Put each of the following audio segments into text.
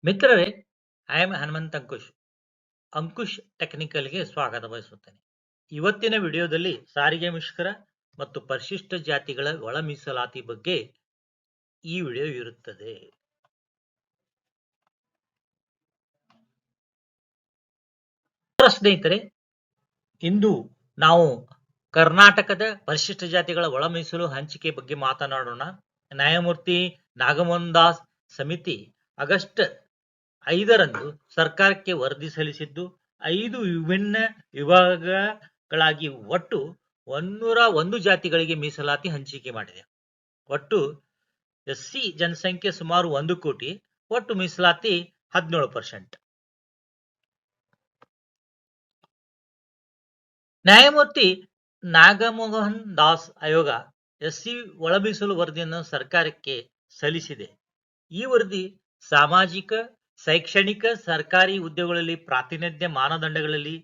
ಮಿತ್ರರೇ, I am Hanumanth ಅಂಕುಶ್ ಟೆಕ್ನಿಕಲ್ಗೆ ಸ್ವಾಗತ ಬಯಸುತ್ತೇನೆ. ಇವತ್ತಿನ ವಿಡಿಯೋದಲ್ಲಿ ಸಾರಿಗೆ ಮಿಶ್ರ ಮತ್ತು ಪರಿಶಿಷ್ಟ ಜಾತಿಗಳ ಒಳ ಮೀಸಲಾತಿ ಬಗ್ಗೆ ಈ ವಿಡಿಯೋ ಇರುತ್ತದೆ. ಸ್ನೇಹಿತರೆ, ಇಂದು ನಾವು ಕರ್ನಾಟಕದ ಪರಿಶಿಷ್ಟ ಜಾತಿಗಳ ಒಳ ಮೀಸಲು ಹಂಚಿಕೆ ಬಗ್ಗೆ ಮಾತನಾಡೋಣ. ನ್ಯಾಯಮೂರ್ತಿ ನಾಗಮೋಹನ್ ದಾಸ್ ಸಮಿತಿ ಆಗಸ್ಟ್ 5ರಂದು ಸರ್ಕಾರಕ್ಕೆ ವರದಿ ಸಲ್ಲಿಸಿದ್ದು 5 ವಿಭಿನ್ನ ವಿಭಾಗಗಳಾಗಿ ಒಟ್ಟು 101 ಜಾತಿಗಳಿಗೆ ಮೀಸಲಾತಿ ಹಂಚಿಕೆ ಮಾಡಿದೆ. ಒಟ್ಟು ಎಸ್ಸಿ ಜನಸಂಖ್ಯೆ ಸುಮಾರು 1 ಕೋಟಿ. ಒಟ್ಟು ಮೀಸಲಾತಿ 17%. ನ್ಯಾಯಮೂರ್ತಿ ನಾಗಮೋಹನ್ ದಾಸ್ ಆಯೋಗ ಎಸ್ಸಿ ಒಳ ಮೀಸಲು ವರದಿಯನ್ನು ಸರ್ಕಾರಕ್ಕೆ ಸಲ್ಲಿಸಿದೆ. ಈ ವರದಿ ಸಾಮಾಜಿಕ, ಶೈಕ್ಷಣಿಕ, ಸರ್ಕಾರಿ ಹುದ್ದೆಗಳಲ್ಲಿ ಪ್ರಾತಿನಿಧ್ಯ ಮಾನದಂಡಗಳಲ್ಲಿ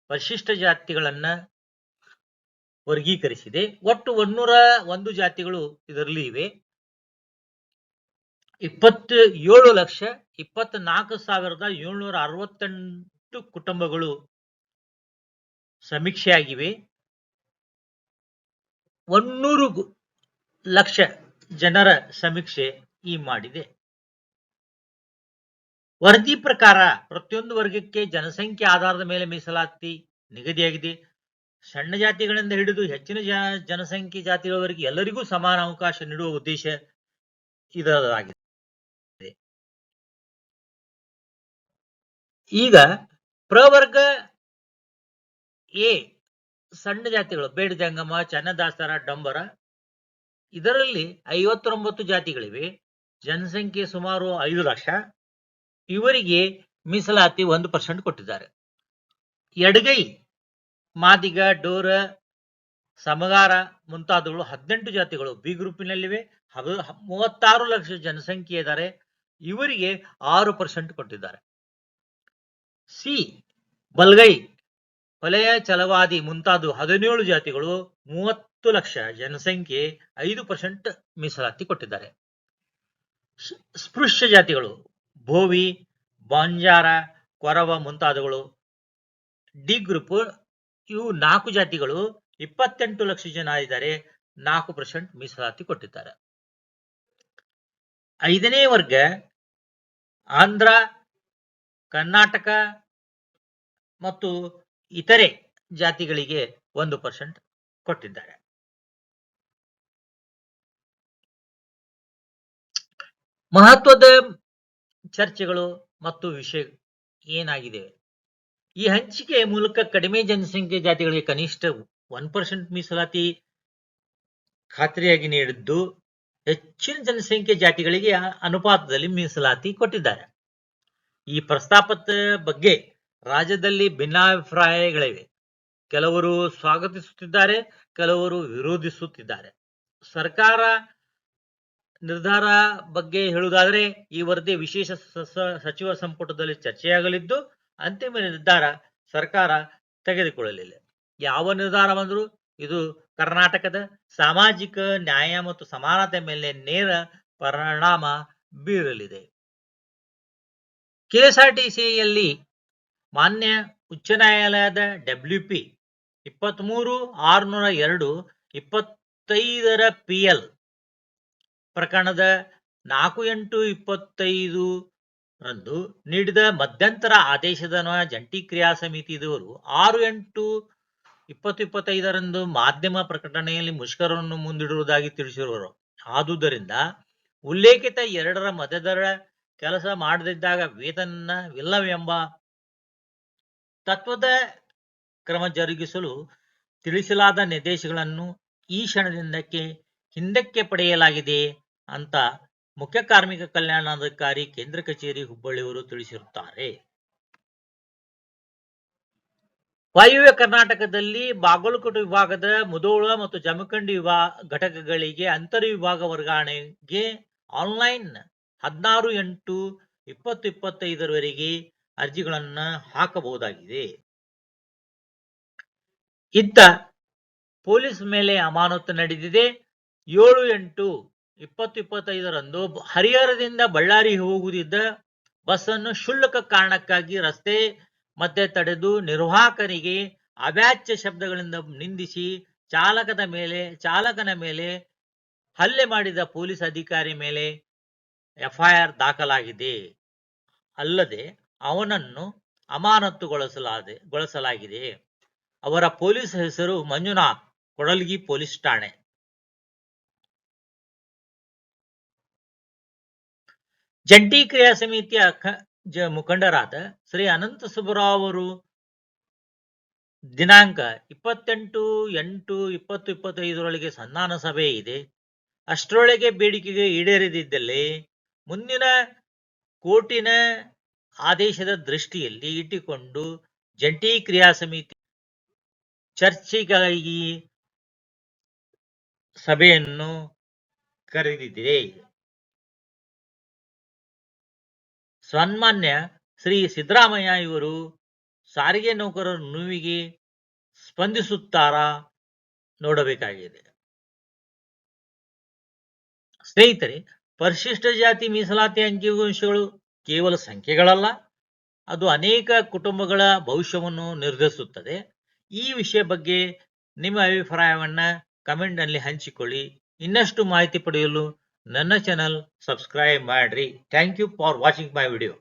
ಪರಿಶಿಷ್ಟ ಜಾತಿಗಳನ್ನ ವರ್ಗೀಕರಿಸಿದೆ. ಒಟ್ಟು 101 ಜಾತಿಗಳು ಇದರಲ್ಲಿ ಇವೆ. 27,24,768 ಕುಟುಂಬಗಳು ಸಮೀಕ್ಷೆಯಾಗಿವೆ. 100 ಲಕ್ಷ ಜನರ ಸಮೀಕ್ಷೆ ಮಾಡಿದೆ. ವರದಿ ಪ್ರಕಾರ ಪ್ರತಿಯೊಂದು ವರ್ಗಕ್ಕೆ ಜನಸಂಖ್ಯೆ ಆಧಾರದ ಮೇಲೆ ಮೀಸಲಾತಿ ನಿಗದಿಯಾಗಿದೆ. ಸಣ್ಣ ಜಾತಿಗಳಿಂದ ಹಿಡಿದು ಹೆಚ್ಚಿನ ಜನಸಂಖ್ಯೆ ಜಾತಿಗಳವರೆಗೆ ಎಲ್ಲರಿಗೂ ಸಮಾನ ಅವಕಾಶ ನೀಡುವ ಉದ್ದೇಶ ಇದರದಾಗಿದೆ. ಈಗ ಪ್ರವರ್ಗ ಎ ಸಣ್ಣ ಜಾತಿಗಳು ಬೇಡಜಂಗಮ, ಚನ್ನದಾಸರ, ಡಂಬರ, ಇದರಲ್ಲಿ 59 ಜಾತಿಗಳಿವೆ. ಜನಸಂಖ್ಯೆ ಸುಮಾರು 5 ಲಕ್ಷ. ಇವರಿಗೆ ಮೀಸಲಾತಿ 1% ಕೊಟ್ಟಿದ್ದಾರೆ. ಎಡಗೈ, ಮಾದಿಗ, ಡೋರ, ಸಮಗಾರ ಮುಂತಾದವುಗಳು 18 ಜಾತಿಗಳು ಬಿ ಗ್ರೂಪಿನಲ್ಲಿವೆ. 36 ಲಕ್ಷ ಜನಸಂಖ್ಯೆ ಇದ್ದಾರೆ. ಇವರಿಗೆ 6% ಕೊಟ್ಟಿದ್ದಾರೆ. ಸಿ, ಬಲ್ಗೈ, ವಲಯ, ಛಲವಾದಿ ಮುಂತಾದ 17 ಜಾತಿಗಳು 30 ಲಕ್ಷ ಜನಸಂಖ್ಯೆ 5% ಮೀಸಲಾತಿ ಕೊಟ್ಟಿದ್ದಾರೆ. ಸ್ಪೃಶ್ಯ ಜಾತಿಗಳು ಭೋವಿ, ಬಂಜಾರ, ಕೊರವ ಮುಂತಾದವುಗಳು ಡಿ ಗ್ರೂಪ್. ಇವು 4 ಜಾತಿಗಳು 28 ಲಕ್ಷ ಜನ ಇದ್ದಾರೆ, 4% ಮೀಸಲಾತಿ ಕೊಟ್ಟಿದ್ದಾರೆ. 5ನೇ ವರ್ಗ ಆಂಧ್ರ, ಕರ್ನಾಟಕ ಮತ್ತು ಇತರೆ ಜಾತಿಗಳಿಗೆ 1% ಕೊಟ್ಟಿದ್ದಾರೆ. ಮಹತ್ವದ ಚರ್ಚೆಗಳು ಮತ್ತು ವಿಷಯ ಏನಾಗಿದೆ? ಈ ಹಂಚಿಕೆ ಮೂಲಕ ಕಡಿಮೆ ಜನಸಂಖ್ಯೆ ಜಾತಿಗಳಿಗೆ ಕನಿಷ್ಠ 1% ಮೀಸಲಾತಿ ಖಾತ್ರಿಯಾಗಿ ನೀಡಿದ್ದು, ಹೆಚ್ಚಿನ ಜನಸಂಖ್ಯೆ ಜಾತಿಗಳಿಗೆ ಅನುಪಾತದಲ್ಲಿ ಮೀಸಲಾತಿ ಕೊಟ್ಟಿದ್ದಾರೆ. ಈ ಪ್ರಸ್ತಾಪದ ಬಗ್ಗೆ ರಾಜ್ಯದಲ್ಲಿ ಭಿನ್ನಾಭಿಪ್ರಾಯಗಳಿವೆ. ಕೆಲವರು ಸ್ವಾಗತಿಸುತ್ತಿದ್ದಾರೆ, ಕೆಲವರು ವಿರೋಧಿಸುತ್ತಿದ್ದಾರೆ. ಸರ್ಕಾರ ನಿರ್ಧಾರ ಬಗ್ಗೆ ಹೇಳುವುದಾದರೆ, ಈ ವರದಿ ವಿಶೇಷ ಸಚಿವ ಸಂಪುಟದಲ್ಲಿ ಚರ್ಚೆಯಾಗಲಿದ್ದು, ಅಂತಿಮ ನಿರ್ಧಾರ ಸರ್ಕಾರ ತೆಗೆದುಕೊಳ್ಳಲಿಲ್ಲ. ಯಾವ ನಿರ್ಧಾರ ಬಂದರೂ ಇದು ಕರ್ನಾಟಕದ ಸಾಮಾಜಿಕ ನ್ಯಾಯ ಮತ್ತು ಸಮಾನತೆ ಮೇಲೆ ನೇರ ಪರಿಣಾಮ ಬೀರಲಿದೆ. ಕೆಎಸ್ಆರ್ಟಿಸಿಯಲ್ಲಿ ಮಾನ್ಯ ಉಚ್ಚ ನ್ಯಾಯಾಲಯದ WP 23/602/25 PL ಪ್ರಕರಣದ 4/8/25 ರಂದು ನೀಡಿದ ಮಧ್ಯಂತರ ಆದೇಶದ ಜಂಟಿ ಕ್ರಿಯಾ ಸಮಿತಿಯವರು 6/8/2025 ರಂದು ಮಾಧ್ಯಮ ಪ್ರಕಟಣೆಯಲ್ಲಿ ಮುಷ್ಕರವನ್ನು ಮುಂದಿಡುವುದಾಗಿ ತಿಳಿಸಿರುವರು. ಆದುದರಿಂದ ಉಲ್ಲೇಖಿತ 2ರ ಮಧ್ಯದರ ಕೆಲಸ ಮಾಡದಿದ್ದಾಗ ವೇತನವಿಲ್ಲವೆಂಬ ತತ್ವದ ಕ್ರಮ ಜರುಗಿಸಲು ತಿಳಿಸಲಾದ ನಿರ್ದೇಶಗಳನ್ನು ಈ ಕ್ಷಣದಿಂದ ಹಿಂದಕ್ಕೆ ಪಡೆಯಲಾಗಿದೆ ಅಂತ ಮುಖ್ಯ ಕಾರ್ಮಿಕ ಕಲ್ಯಾಣಾಧಿಕಾರಿ ಕೇಂದ್ರ ಕಚೇರಿ ಹುಬ್ಬಳ್ಳಿಯವರು ತಿಳಿಸಿರುತ್ತಾರೆ. ವಾಯುವ್ಯ ಕರ್ನಾಟಕದಲ್ಲಿ ಬಾಗಲಕೋಟೆ ವಿಭಾಗದ ಮುಧೋಳ ಮತ್ತು ಜಮಖಂಡಿ ಘಟಕಗಳಿಗೆ ಅಂತರ ವಿಭಾಗ ವರ್ಗಾವಣೆಗೆ ಆನ್ಲೈನ್ 16/8/2025 ರವರೆಗೆ ಅರ್ಜಿಗಳನ್ನು ಹಾಕಬಹುದಾಗಿದೆ. ಇತ್ತ ಪೊಲೀಸ್ ಮೇಲೆ ಅಮಾನತು ನಡೆದಿದೆ. 7/8/2025 ರಂದು ಹರಿಹರದಿಂದ ಬಳ್ಳಾರಿ ಹೋಗುತ್ತಿದ್ದ ಬಸ್ಸನ್ನು ಕ್ಷುಲ್ಲಕ ಕಾರಣಕ್ಕಾಗಿ ರಸ್ತೆ ಮಧ್ಯೆ ತಡೆದು ನಿರ್ವಾಹಕನಿಗೆ ಅವಾಚ್ಯ ಶಬ್ದಗಳಿಂದ ನಿಂದಿಸಿ ಚಾಲಕನ ಮೇಲೆ ಹಲ್ಲೆ ಮಾಡಿದ ಪೊಲೀಸ್ ಅಧಿಕಾರಿ ಮೇಲೆ ಎಫ್ಐಆರ್ ದಾಖಲಾಗಿದೆ. ಅಲ್ಲದೆ ಅವನನ್ನು ಅಮಾನತುಗೊಳಿಸಲಾಗಿದೆ. ಅವರ ಪೊಲೀಸ್ ಹೆಸರು ಮಂಜುನಾಥ್, ಕೊಡಲ್ಗಿ ಪೊಲೀಸ್ ಠಾಣೆ. ಜಂಟಿ ಕ್ರಿಯಾ ಸಮಿತಿಯ ಮುಖಂಡರಾದ ಶ್ರೀ ಅನಂತ ಸುಬ್ಬರಾವ್ ಅವರು ದಿನಾಂಕ 28/8/2025 ಸಂಧಾನ ಸಭೆ ಇದೆ. ಅಷ್ಟರೊಳಗೆ ಬೇಡಿಕೆಗೆ ಈಡೇರದಿದ್ದಲ್ಲಿ ಮುಂದಿನ ಕೋರ್ಟಿನ ಆದೇಶದ ದೃಷ್ಟಿಯಲ್ಲಿ ಇಟ್ಟುಕೊಂಡು ಜಂಟಿ ಕ್ರಿಯಾ ಸಮಿತಿ ಚರ್ಚೆಗಾಗಿ ಸಭೆಯನ್ನು ಕರೆದಿದೆ. ಸನ್ಮಾನ್ಯ ಶ್ರೀ ಸಿದ್ದರಾಮಯ್ಯ ಇವರು ಸಾರಿಗೆ ನೌಕರರ ನೋವಿಗೆ ಸ್ಪಂದಿಸುತ್ತಾರಾ ನೋಡಬೇಕಾಗಿದೆ. ಸ್ನೇಹಿತರೆ, ಪರಿಶಿಷ್ಟ ಜಾತಿ ಮೀಸಲಾತಿ ಅಂಕಿಅಂಶಗಳು ಕೇವಲ ಸಂಖ್ಯೆಗಳಲ್ಲ, ಅದು ಅನೇಕ ಕುಟುಂಬಗಳ ಭವಿಷ್ಯವನ್ನು ನಿರ್ಧರಿಸುತ್ತದೆ. ಈ ವಿಷಯ ಬಗ್ಗೆ ನಿಮ್ಮ ಅಭಿಪ್ರಾಯವನ್ನ ಕಮೆಂಟ್ ನಲ್ಲಿ ಹಂಚಿಕೊಳ್ಳಿ. ಇನ್ನಷ್ಟು ಮಾಹಿತಿ ಪಡೆಯಲು ನನ್ನ ಚಾನಲ್ ಸಬ್ಸ್ಕ್ರೈಬ್ ಮಾಡ್ರಿ. Thank you for watching my video.